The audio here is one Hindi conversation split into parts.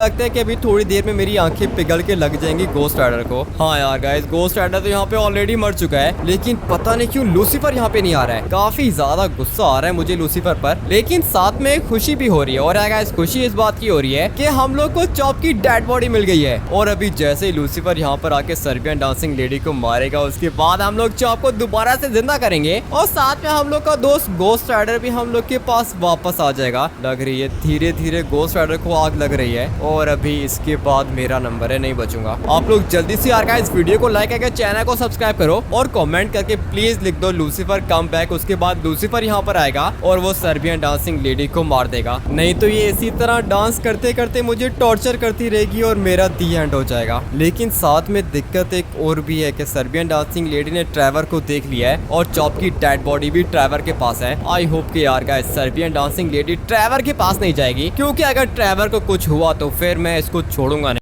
लगता है कि अभी थोड़ी देर में मेरी आंखें पिघल के लग जाएंगी गोस्ट राइडर को। हाँ यार गाइस, गोस्ट राइडर तो यहाँ पे ऑलरेडी मर चुका है, लेकिन पता नहीं क्यों लूसीफर यहाँ पे नहीं आ रहा है। काफी ज्यादा गुस्सा आ रहा है मुझे लूसीफर पर, लेकिन साथ में खुशी भी हो रही है। और गाइस खुशी इस बात की हो रही है कि हम लोग को चॉप की डेड बॉडी मिल गई है। और अभी जैसे ही लूसीफर यहाँ पर आके सर्बियन डांसिंग लेडी को मारेगा, उसके बाद हम लोग चॉप को दोबारा से जिंदा करेंगे और साथ में हम लोग का दोस्त गोस्ट राइडर भी हम लोग के पास वापस आ जाएगा। लग रही है धीरे धीरे गोस्ट राइडर को आग लग रही है और अभी के बाद मेरा नंबर है, नहीं बचूंगा। आप लोग जल्दी से यार इस वीडियो को लाइक करके चैनल को सब्सक्राइब करो और कमेंट करके प्लीज लिख दो लूसीफर कम बैक। उसके बाद लूसीफर यहाँ पर आएगा और वो सर्बियन डांसिंग लेडी को मार देगा। नहीं तो ये इसी तरह डांस करते करते मुझे टॉर्चर करती रहेगी और मेरा दी एंड हो जाएगा। लेकिन साथ में दिक्कत एक और भी है कि सर्बियन डांसिंग लेडी ने ट्रेवर को देख लिया है और चॉप की डेड बॉडी भी ट्रेवर के पास है। आई होप कि यार guys Serbian dancing lady Trevor के पास नहीं जाएगी, क्योंकि अगर ट्रेवर को कुछ हुआ तो फिर मैं इसको छोड़ूंगा नहीं।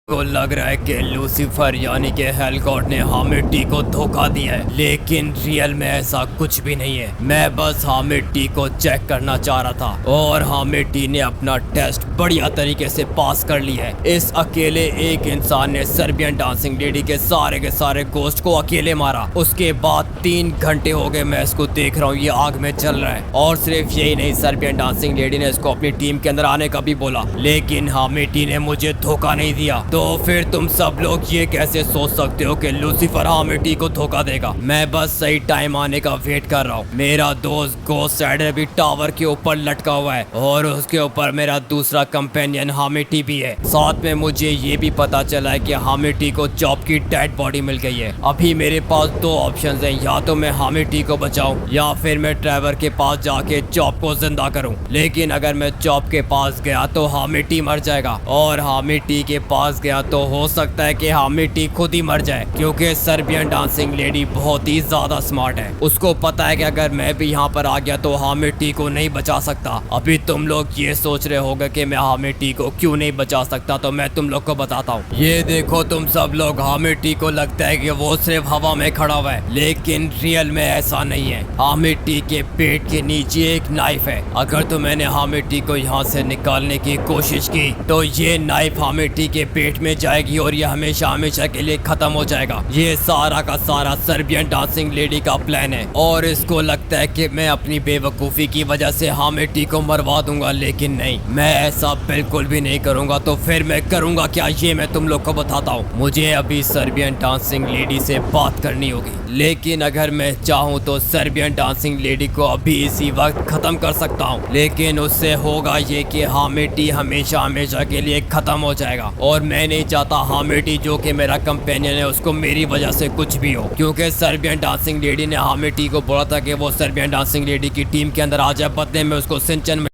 को लग रहा है कि लूसीफर यानी कि हेल गॉड ने हामिटी को धोखा दिया है, लेकिन रियल में ऐसा कुछ भी नहीं है। मैं बस हामिटी को चेक करना चाह रहा था और हामिटी ने अपना टेस्ट बढ़िया तरीके से पास कर लिया है। इस अकेले एक इंसान ने सर्बियन डांसिंग लेडी के सारे गोस्ट को अकेले मारा। उसके बाद 3 घंटे हो गए मैं इसको देख रहा हूँ, ये आग में चल रहा है। और सिर्फ यही नहीं, सर्बियन डांसिंग लेडी ने इसको अपनी टीम के अंदर आने का भी बोला, लेकिन हामिटी ने मुझे धोखा नहीं दिया। तो फिर तुम सब लोग ये कैसे सोच सकते हो कि लूसीफर हामिटी को धोखा देगा? मैं बस सही टाइम आने का वेट कर रहा हूँ। मेरा दोस्त गोस्ट राइडर भी टावर के ऊपर लटका हुआ है और उसके ऊपर मेरा दूसरा कंपेनियन हामिटी भी है। साथ में मुझे ये भी पता चला है कि हामिटी को चॉप की डेड बॉडी मिल गई है। अभी मेरे पास 2 ऑप्शंस हैं, या तो मैं हामिटी को बचाऊं या फिर मैं ट्रेवर के पास जाके चॉप को जिंदा करूं। लेकिन अगर मैं चॉप के पास गया तो हामिटी मर जाएगा, और हामिटी के पास गया तो हो सकता है कि हामिटी खुद ही मर जाए, क्योंकि सर्बियन डांसिंग लेडी बहुत ही ज्यादा स्मार्ट है। उसको पता है कि अगर मैं भी यहाँ पर आ गया तो हामिटी को नहीं बचा सकता। अभी तुम लोग ये सोच रहे होगे कि मैं हामिटी को क्यों नहीं बचा सकता, तो मैं तुम लोग को बताता हूँ। ये देखो तुम सब लोग, हामिटी को लगता है कि वो सिर्फ हवा में खड़ा हुआ है, लेकिन रियल में ऐसा नहीं है। हामिटी के पेट के नीचे एक नाइफ है। अगर तो मैंने हामिटी को यहाँ से निकालने की कोशिश की तो ये नाइफ हामिटी के पेट में जाएगी और ये हमेशा हमेशा के लिए खत्म हो जाएगा। ये सारा का सारा सर्बियन डांसिंग लेडी का प्लान है और इसको लगता है कि मैं अपनी बेवकूफ़ी की वजह से हामिटी को मरवा दूंगा, लेकिन नहीं, मैं ऐसा बिल्कुल भी नहीं करूंगा। तो फिर मैं करूंगा क्या, ये मैं तुम लोग को बताता हूँ। मुझे अभी सर्बियन डांसिंग लेडी से बात करनी होगी, लेकिन अगर मैं चाहूँ तो सर्बियन डांसिंग लेडी को अभी इसी वक्त खत्म कर सकता हूँ, लेकिन उससे होगा ये कि हामिटी हमेशा हमेशा के लिए खत्म हो जाएगा। और मैं नहीं चाहता हामिटी जो कि मेरा कंपेनियन है उसको मेरी वजह से कुछ भी हो, क्योंकि सर्बियन डांसिंग लेडी ने हामिटी को बोला था कि वो सर्बियन डांसिंग लेडी की टीम के अंदर आ जाए, बदले में उसको सिंचन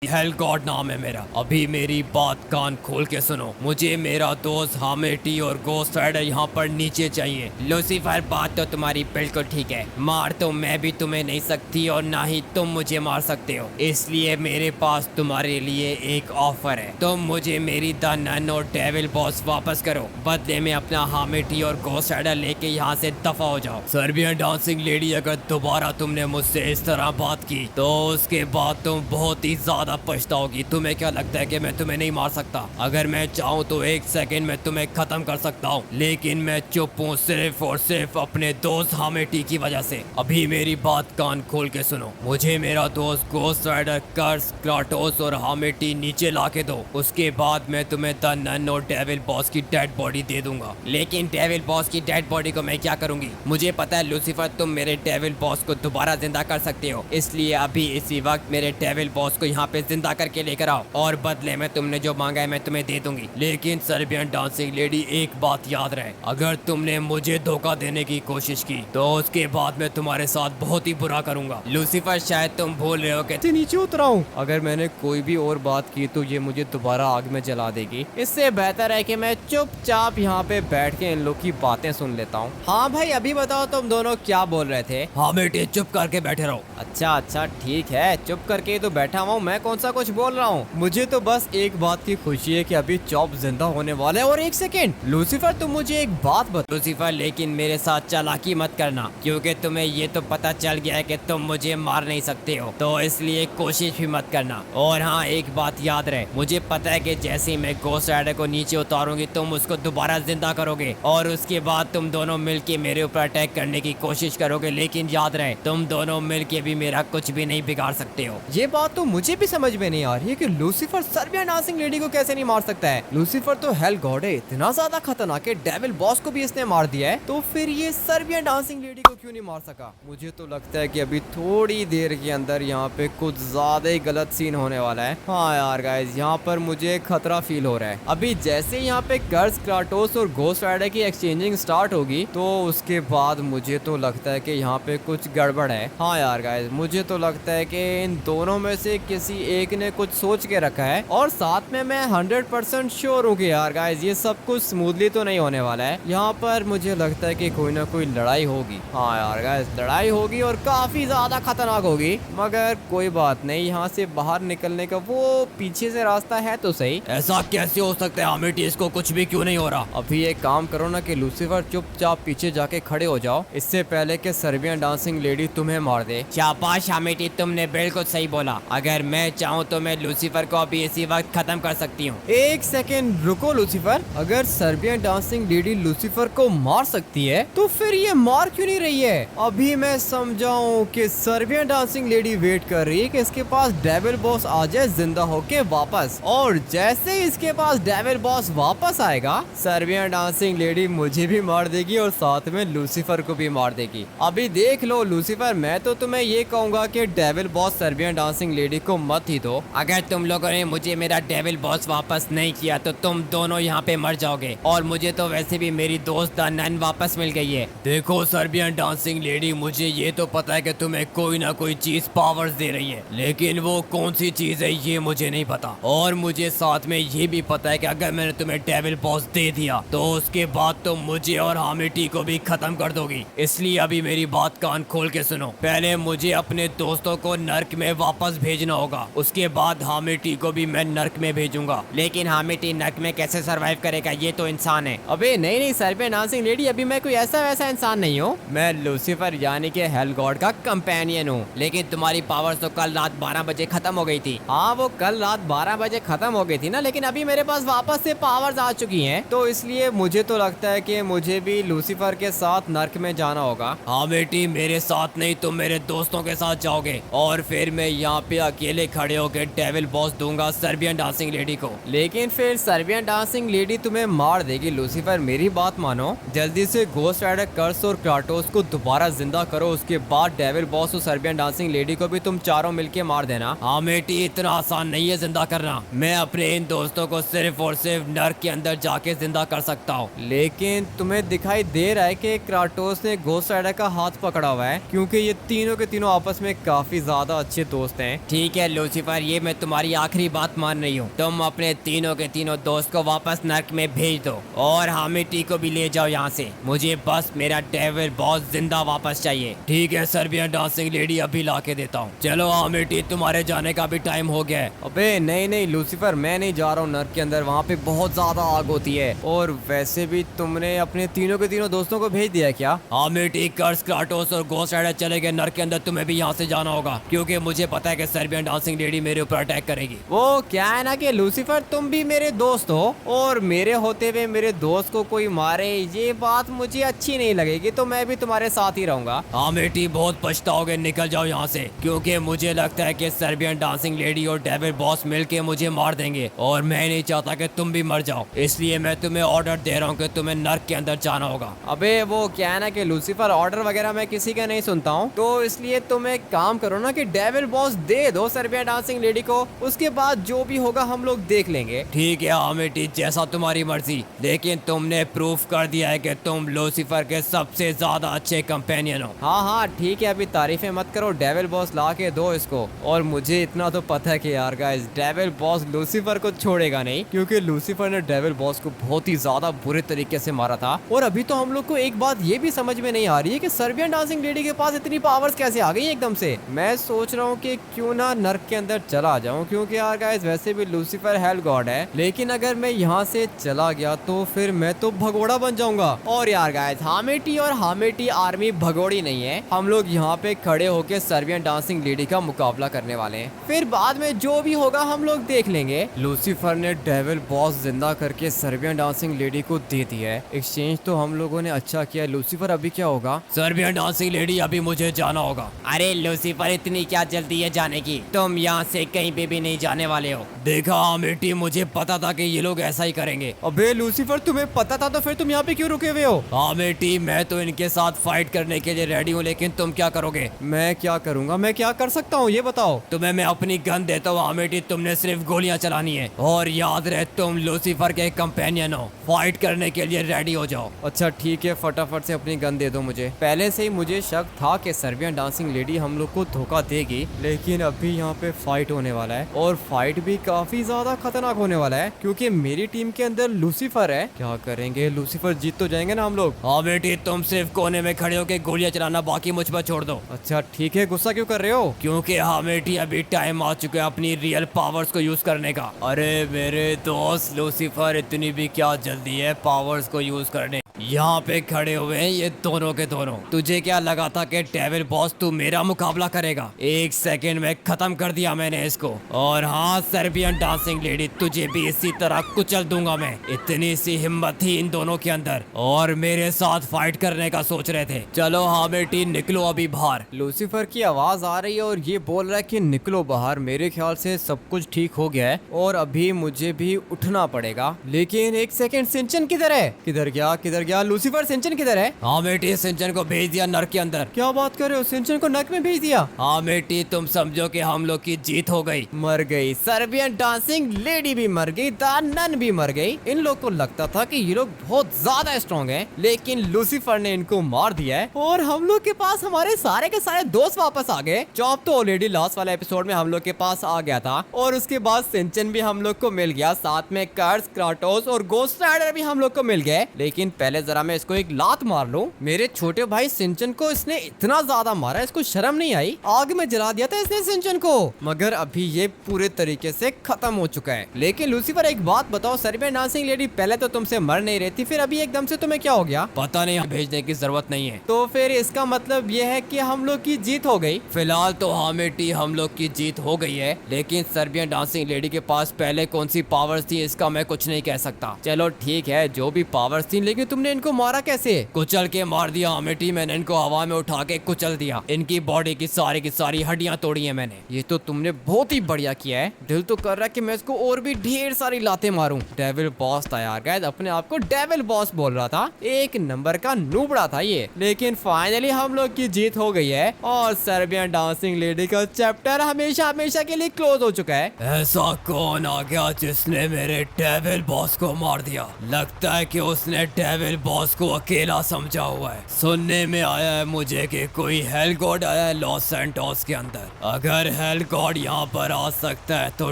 हेल गॉड नाम है मेरा। अभी मेरी बात कान खोल के सुनो, मुझे मेरा दोस्त हामिटी और गोस्ट राइडर यहाँ पर नीचे चाहिए। लूसीफर, बात तो तुम्हारी बिल्कुल ठीक है, मार तो मैं भी तुम्हें नहीं सकती और ना ही तुम मुझे मार सकते हो, इसलिए मेरे पास तुम्हारे लिए एक ऑफर है। तुम मुझे मेरी द नन और डेविल बॉस वापस करो, बदले में अपना हामिटी और गोस्ट राइडर लेके यहाँ से दफा हो जाओ। सर्बियन डांसिंग लेडी, अगर दोबारा तुमने मुझसे इस तरह बात की तो उसके बाद तुम बहुत ही ज्यादा पछताओगी। तुम्हें क्या लगता है कि मैं तुम्हें नहीं मार सकता? अगर मैं चाहूँ तो 1 सेकंड में तुम्हें खत्म कर सकता हूँ, लेकिन मैं चुप हूँ सिर्फ और सिर्फ अपने दोस्त हामिटी की वजह से। अभी मेरी बात कान खोल के सुनो, मुझे मेरा दोस्त गोस्ट राइडर, कर्स, क्राटोस और हामिटी नीचे ला के दो, उसके बाद मैं तुम्हें द नन और डेविल बॉस की डेड बॉडी दे दूंगा। लेकिन डेविल बॉस की डेड बॉडी को मैं क्या करूंगी? मुझे पता है लूसीफर, तुम मेरे डेविल बॉस को दोबारा जिंदा कर सकते हो, इसलिए अभी इसी वक्त मेरे डेविल बॉस को यहाँ पे जिंदा करके लेकर आओ और बदले में तुमने जो मांगा है मैं तुम्हें दे दूंगी। लेकिन सर्बियन डांसिंग लेडी, एक बात याद रहे, अगर तुमने मुझे धोखा देने की कोशिश की तो उसके बाद मैं तुम्हारे साथ बहुत ही बुरा करूंगा। लूसीफर, शायद तुम भूल रहे हो कि नीचे उतरा हूँ। अगर मैंने कोई भी और बात की तो ये मुझे दोबारा आग में जला देगी। इससे बेहतर है कि मैं चुपचाप यहाँ पे बैठ के इन लोग की बातें सुन लेता हूँ। हाँ भाई, अभी बताओ तुम दोनों क्या बोल रहे थे? हाँ बेटे, चुप करके बैठे रहो। अच्छा ठीक है, चुप करके तो बैठा हुआ हूँ, मैं कौन सा कुछ बोल रहा हूँ। मुझे तो बस एक बात की खुशी है कि अभी चॉप जिंदा होने वाला है। और एक सेकेंड लूसीफर, तुम मुझे एक बात बता। लूसीफर लेकिन मेरे साथ चालाकी मत करना, क्योंकि तुम्हें ये तो पता चल गया है कि तुम मुझे मार नहीं सकते हो, तो इसलिए कोशिश भी मत करना। और हाँ, एक बात याद रहे, मुझे पता है कि जैसे ही मैं गोस्ट राइडर को नीचे उतारूंगी तुम उसको दोबारा जिंदा करोगे और उसके बाद तुम दोनों मिलके मेरे ऊपर अटैक करने की कोशिश करोगे। लेकिन याद रहे, तुम दोनों मिलके भी मेरा कुछ भी नहीं बिगाड़ सकते हो। ये बात तो मुझे भी समझ में नहीं आ रही है कि लूसीफर सर्बियन डांसिंग लेडी को कैसे नहीं मार सकता है। लूसीफर तो हेल गॉड है, इतना ज्यादा खतरनाक है, डेविल बॉस को भी इसने मार दिया है, तो फिर ये सर्बियन डांसिंग लेडी को क्यों नहीं मार सका। मुझे तो लगता है कि अभी थोड़ी देर के अंदर यहाँ पे कुछ ज्यादा ही गलत सीन होने वाला है। हाँ यार गाइस, यहाँ पर मुझे खतरा फील हो रहा है। अभी जैसे यहाँ पे कर्ज, क्राटोस और गोस्ट राइडर की एक्सचेंजिंग स्टार्ट होगी तो उसके बाद मुझे तो लगता है कि यहाँ पे कुछ गड़बड़ है। हाँ यार गाइस, मुझे तो लगता है कि इन दोनों में से किसी एक ने कुछ सोच के रखा है और साथ में मैं 100% श्योर हूँ कि यार गाइस ये सब कुछ स्मूथली तो नहीं होने वाला है। यहाँ पर मुझे लगता है कि कोई ना कोई लड़ाई होगी। हाँ यार गाइस, लड़ाई होगी और काफी ज्यादा खतरनाक होगी, मगर कोई बात नहीं, यहाँ से बाहर निकलने का वो पीछे से रास्ता है तो सही। ऐसा कैसे हो सकता है हामिटी, इसको कुछ भी क्यों नहीं हो रहा। अभी एक काम करो ना कि लूसीफर चुपचाप पीछे जाके खड़े हो जाओ, इससे पहले कि सर्बियन डांसिंग लेडी तुम्हें मार दे। शाबाश हामिटी, तुमने बिल्कुल सही बोला। अगर मैं चाहूँ तो मैं लूसीफर को अभी इसी वक्त खत्म कर सकती हूँ। एक सेकेंड रुको लूसीफर, अगर सर्बियन डांसिंग लेडी लूसीफर को मार सकती है तो फिर ये मार क्यों नहीं रही है। अभी मैं समझाऊं कि सर्बियन डांसिंग लेडी वेट कर रही है कि इसके पास डेविल बॉस आ जाए जिंदा होके वापस, और जैसे ही इसके पास डेविल बॉस वापस आएगा सर्बियन डांसिंग लेडी मुझे भी मार देगी और साथ में लूसीफर को भी मार देगी। अभी देख लो लूसीफर, मैं तो तुम्हें ये कहूंगा कि devil boss Serbian dancing lady को मत ही दो। अगर तुम लोगों ने मुझे मेरा डेविल बॉस वापस नहीं किया तो तुम दोनों यहाँ पे मर जाओगे, और मुझे तो वैसे भी मेरी दोस्त द नन वापस मिल गई है। देखो सर्बियन डांसिंग लेडी, मुझे ये तो पता है कि तुम्हें कोई ना कोई चीज पावर्स दे रही है, लेकिन वो कौन सी चीज है ये मुझे नहीं पता। और मुझे साथ में ये भी पता है कि अगर मैंने तुम्हें डेविल बॉस दे दिया तो उसके बाद तुम मुझे और हामिटी को भी खत्म कर दोगी। इसलिए अभी मेरी बात कान खोल के सुनो। पहले मुझे अपने दोस्तों को नर्क में वापस भेजना होगा, उसके बाद हामिटी को भी मैं नर्क में भेजूंगा। लेकिन हामिटी नर्क में कैसे सरवाइव करेगा, ये तो इंसान है। अबे नहीं नहीं सर्बियन डांसिंग लेडी, अभी मैं कोई ऐसा वैसा इंसान नहीं हूँ, मैं लूसीफर यानी कि हेल गॉड का कंपेनियन हूँ। लेकिन तुम्हारी पावर्स तो कल रात 12 बजे खत्म हो गई थी। हाँ वो कल रात 12 बजे खत्म हो गई थी ना, लेकिन अभी मेरे पास वापस से पावर्स आ चुकी हैं, तो इसलिए मुझे तो लगता है कि मुझे भी लूसीफर के साथ नर्क में जाना होगा। हाँ बेटी, मेरे साथ नहीं तुम मेरे दोस्तों के साथ जाओगे, और फिर मैं यहाँ पे अकेले खड़े होकर डेविल बॉस दूंगा सर्बियन डांसिंग लेडी को। लेकिन फिर सर्बियन डांसिंग लेडी तुम्हें मार देगी लूसीफर, मेरी बात मानो, जल्दी से गोस्ट राइडर कर्स और क्राटोस को दोबारा जिंदा करो, उसके बाद डेविल बॉस और सर्बियन डांसिंग लेडी को भी तुम चारों मिलके मार देना। हाँ बेटी, इतना आसान नहीं है जिंदा करना, मैं अपने इन दोस्तों को सिर्फ और सिर्फ नर्क के अंदर जाके जिंदा कर सकता हूँ। लेकिन तुम्हें दिखाई दे रहा है कि क्राटोस ने गोस्ट राइडर का हाथ पकड़ा हुआ है, क्योंकि ये तीनों के तीनों आपस में काफी ज्यादा अच्छे दोस्त हैं। ठीक है लूसीफर, ये मैं तुम्हारी आखिरी बात मान रही हूँ। तुम अपने तीनों के तीनों दोस्त को वापस नर्क में भेज दो और हामिटी को भी ले जाओ यहाँ से। मुझे बस मेरा डेविल बॉस जिंदा वापस चाहिए। ठीक है सर्बियन डांसिंग लेडी, अभी ला के देता हूँ। चलो हामिटी, तुम्हारे जाने का भी टाइम हो गया है। अबे नहीं नहीं लूसीफर, मैं नहीं जा रहा हूँ नर्क के अंदर, वहाँ पे बहुत ज्यादा आग होती है, और वैसे भी तुमने अपने तीनों के तीनों दोस्तों को भेज दिया क्या? हामिटी, कर्स, क्राटोस और गोस्ट राइडर चले गए नर्क के अंदर, तुम्हें भी यहाँ से जाना होगा, क्योंकि मुझे पता है कि सर्बियन डांसिंग लेडी मेरे ऊपर अटैक करेगी। वो क्या है ना कि लूसीफर तुम भी मेरे दोस्त हो, और मेरे होते हुए मेरे दोस्त को कोई मारे, ये बात मुझे अच्छी नहीं लगेगी, तो मैं भी तुम्हारे साथ ही रहूंगा। हामिटी, बहुत पछताओगे, निकल जाओ यहाँ से, क्योंकि मुझे लगता है कि सर्बियन डांसिंग लेडी और डेविल बॉस मिलके मुझे मार देंगे, और मैं नहीं चाहता कि तुम भी मर जाओ, इसलिए मैं तुम्हें ऑर्डर दे रहा हूँ कि तुम्हें नर्क के अंदर जाना होगा। अबे वो क्या है ना कि लूसीफर, ऑर्डर वगैरह मैं किसी का नहीं सुनता हूँ, तो इसलिए तुम एक काम करो ना कि डेविल बॉस दे दो सर्बियन डांसिंग लेडी को, उसके बाद जो भी होगा हम लोग देख लेंगे। ठीक है हामिटी, जैसा तुम्हारी मर्जी, लेकिन तुमने प्रूफ कर दिया है कि तुम लूसीफर के सबसे ज्यादा अच्छे कंपेनियन हो। हाँ हाँ ठीक है, अभी तारीफें मत करो, डेविल बॉस ला के दो इसको। और मुझे इतना तो पता है कि यार गाइस, डेविल बॉस लूसीफर को छोड़ेगा नहीं, क्योंकि लूसीफर ने डेविल बॉस को बहुत ही ज्यादा बुरे तरीके से मारा था। और अभी तो हम लोग को एक बात ये भी समझ में नहीं आ रही है कि सर्बियन डांसिंग लेडी के पास इतनी पावर्स कैसे आ गई एकदम से। मैं सोच रहा हूँ कि क्यों ना नर्क के अंदर चला जाऊं, क्योंकि यार गाइस वैसे भी लूसीफर हेल गॉड है, लेकिन अगर मैं यहाँ से चला गया तो फिर मैं तो भगोड़ा बन जाऊंगा। और यार गाइस हामेटी और हामेटी आर्मी भगोड़ी नहीं है, हम लोग यहाँ पे खड़े होके सर्बियन डांसिंग लेडी का मुकाबला करने वाले हैं, फिर बाद में जो भी होगा हम लोग देख लेंगे। लूसीफर ने डेविल बॉस जिंदा करके सर्बियन डांसिंग लेडी को दे दिया है। एक्सचेंज तो हम लोगों ने अच्छा किया। लूसीफर अभी क्या होगा? सर्बियन डांसिंग लेडी अभी मुझे जाना होगा। अरे लूसीफर इतनी क्या जल्दी है जाने की? तुम यहाँ से कहीं पे भी नहीं जाने वाले हो। देखा हामेटी, मुझे पता था कि ये लोग ऐसा ही करेंगे। अबे लूसीफर तुम्हें पता था तो फिर तुम यहाँ पे क्यों रुके हुए हो? हामेटी मैं तो इनके साथ फाइट करने के लिए रेडी हूँ, लेकिन तुम क्या करोगे? मैं क्या करूँगा? मैं क्या कर सकता हूँ ये बताओ। तुम्हें मैं अपनी गन देता हूँ हामेटी, तुमने सिर्फ गोलियां चलानी है। और याद रहे तुम लूसीफर के कंपेनियन हो, फाइट करने के लिए रेडी हो जाओ। अच्छा ठीक है, फटाफट से अपनी गन दे दो मुझे। पहले से ही मुझे शक था कि सर्बियन डांसिंग लेडी हम लोग को धोखा देगी, लेकिन अभी यहाँ पे फाइट होने वाला है और फाइट भी काफी ज्यादा खतरनाक होने वाला है, क्योंकि मेरी टीम के अंदर लूसीफर है। क्या करेंगे? लूसीफर जीत तो जाएंगे ना हम लोग? हामेटी तुम सिर्फ कोने में खड़े होकर गोलियां चलाना, बाकी मुझ पर छोड़ दो। अच्छा ठीक है, गुस्सा क्यों कर रहे हो? क्योंकि हामेटी अभी टाइम आ चुका है अपनी रियल पावर्स को यूज करने का। अरे मेरे दोस्त लूसीफर, इतनी भी क्या जल्दी है पावर्स को यूज करने? यहाँ पे खड़े हुए हैं ये दोनों के दोनों। तुझे क्या लगा था कि डेविल बॉस तू मेरा मुकाबला करेगा? एक सेकंड में खत्म कर दिया मैंने इसको। और हाँ सर्बियन डांसिंग लेडी, तुझे भी इसी तरह कुचल दूंगा मैं। इतनी सी हिम्मत थी इन दोनों के अंदर और मेरे साथ फाइट करने का सोच रहे थे। चलो हामेटी निकलो अभी बाहर। लूसीफर की आवाज आ रही है और ये बोल रहा है कि निकलो बाहर। मेरे ख्याल से सब कुछ ठीक हो गया है और अभी मुझे भी उठना पड़ेगा। लेकिन एक सेकंड, सिंचन किधर है? किधर गया? किधर गया लूसीफर? सिंचन किधर है? हामेटी सिंचन को भेज दिया नर्क के अंदर। क्या बात कर रहे हो? सिंचन को नर्क में भेज दिया? हामेटी तुम समझो कि हम लोग की जीत हो गई। मर गई सर्बियन डांसिंग लेडी भी मर गई, द नन भी मर गई। इन लोग को लगता था कि ये लोग बहुत ज्यादा स्ट्रॉन्ग हैं, लेकिन लूसीफर ने इनको मार दिया है और हम लोग के पास हमारे सारे के सारे दोस्त वापस आ गए। चॉप तो ऑलरेडी लास्ट वाले एपिसोड में हम लोग के पास आ गया था और उसके बाद सिंचन भी हम लोग को मिल गया, साथ में कर्स, क्राटोस और गोस्ट राइडर भी हम लोग को मिल गए। लेकिन पहले जरा मैं इसको एक लात मार लूं। मेरे छोटे भाई सिंचन को इसने इतना ज्यादा मारा, इसको शर्म नहीं आई? आग में जला दिया था इसने सिंचन को, मगर अभी ये पूरे तरीके से खत्म हो चुका है। लेकिन लूसीफर एक बात बताओ, सर्बियन डांसिंग लेडी पहले तो तुमसे मर नहीं रही थी, फिर अभी एकदम से तुम्हें क्या हो गया? पता नहीं, भेजने की जरूरत नहीं है। तो फिर इसका मतलब ये है कि हम लोग की जीत हो गई। फिलहाल तो हामेटी हम लोग की जीत हो गई है, लेकिन सर्बियन डांसिंग लेडी के पास पहले कौन सी पावर्स थी इसका मैं कुछ नहीं कह सकता। चलो ठीक है, जो भी पावर्स थी, लेकिन तुमने इनको मारा कैसे? कुचल के मार दिया हामेटी, मैंने इनको हवा में उठा के कुचल दिया। इनकी बॉडी की सारी हड्डियां तोड़ी है मैंने। ये तो तुमने बहुत ही बढ़िया किया है। दिल तो कर रहा है कि मैं इसको और भी ढेर सारी लाते मारूं। डेविल बॉस था यार गाइस, अपने आप को डेविल बॉस बोल रहा था। एक नंबर का नूबड़ा था ये। लेकिन फाइनली हम लोग की जीत हो गई है और सर्बियन डांसिंग लेडी का चैप्टर हमेशा हमेशा के लिए क्लोज हो चुका है। ऐसा कौन आ गया जिसने मेरे डेविल बॉस को मार दिया? लगता है कि उसने डेविल बॉस को अकेला समझा हुआ है। सुनने में आया है मुझे कि कोई हेल गॉड आया है लॉस सैंटोस के अंदर। अगर हेल गॉड यहाँ पर आ सकता है तो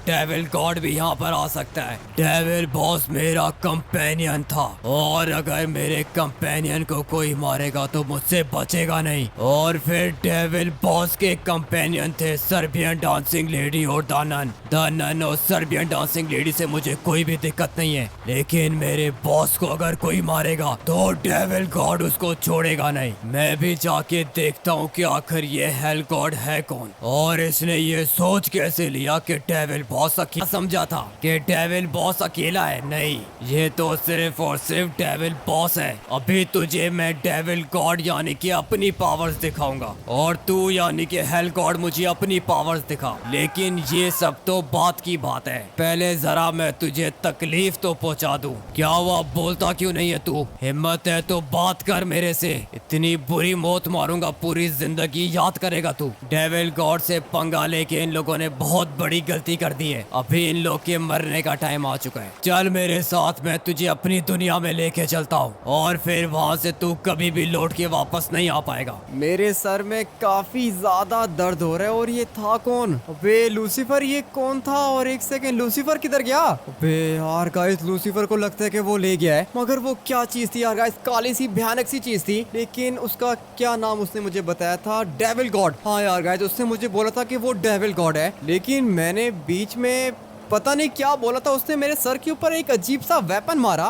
डेविल गॉड भी यहाँ पर आ सकता है। डेविल बॉस मेरा कंपेनियन था और अगर मेरे कंपेनियन को कोई मारेगा तो मुझसे बचेगा नहीं। और फिर डेविल बॉस के कंपेनियन थे सर्बियन डांसिंग लेडी और दानन और सर्बियन डांसिंग लेडी से मुझे कोई भी दिक्कत नहीं है, लेकिन मेरे बॉस को अगर कोई मारेगा तो डेविल गॉड उसको छोड़ेगा नहीं। मैं भी जाके देखता हूँ कि आखिर ये हेल गॉड है कौन और इसने ये सोच कैसे लिया कि डेविल बॉस अकेला समझा था कि डेविल बॉस अकेला है। नहीं, ये तो सिर्फ और सिर्फ डेविल बॉस है। अभी तुझे मैं डेविल गॉड यानी कि अपनी पावर्स दिखाऊंगा और तू यानी कि हेल गॉड मुझे अपनी पावर्स दिखा। लेकिन ये सब तो बात की बात है, पहले जरा मैं तुझे तकलीफ तो पहुंचा दूं। क्या हुआ, बोलता क्यों नहीं है तू? हिम्मत है तो बात कर मेरे से। इतनी बुरी मौत मारूंगा पूरी जिंदगी याद करेगा तू। डेविल गॉड से पंगा लेके इन लोगों ने बहुत बड़ी गलती कर दी है। अभी इन लोग के मरने का टाइम आ चुका है। चल मेरे साथ, मैं तुझे अपनी दुनिया में लेके चलता हूँ और फिर वहाँ से तू कभी भी लौट के वापस नहीं आ पाएगा। मेरे सर में काफी ज्यादा दर्द हो रहा है। और ये था कौन? अबे लूसीफर, ये कौन था? और एक सेकंड, लूसीफर किधर गया? अबे यार गाइस, लूसीफर को लगता है कि वो ले गया है, मगर वो क्या चीज चीज थी यार गाइस, काली सी भयानक सी चीज थी, लेकिन उसका क्या नाम उसने मुझे बताया था, डेविल गॉड। हाँ यार गाइस, उसने मुझे बोला था कि वो डेविल गॉड है, लेकिन मैंने बीच में पता नहीं क्या बोला था, उसने मेरे सर के ऊपर एक अजीब सा वेपन मारा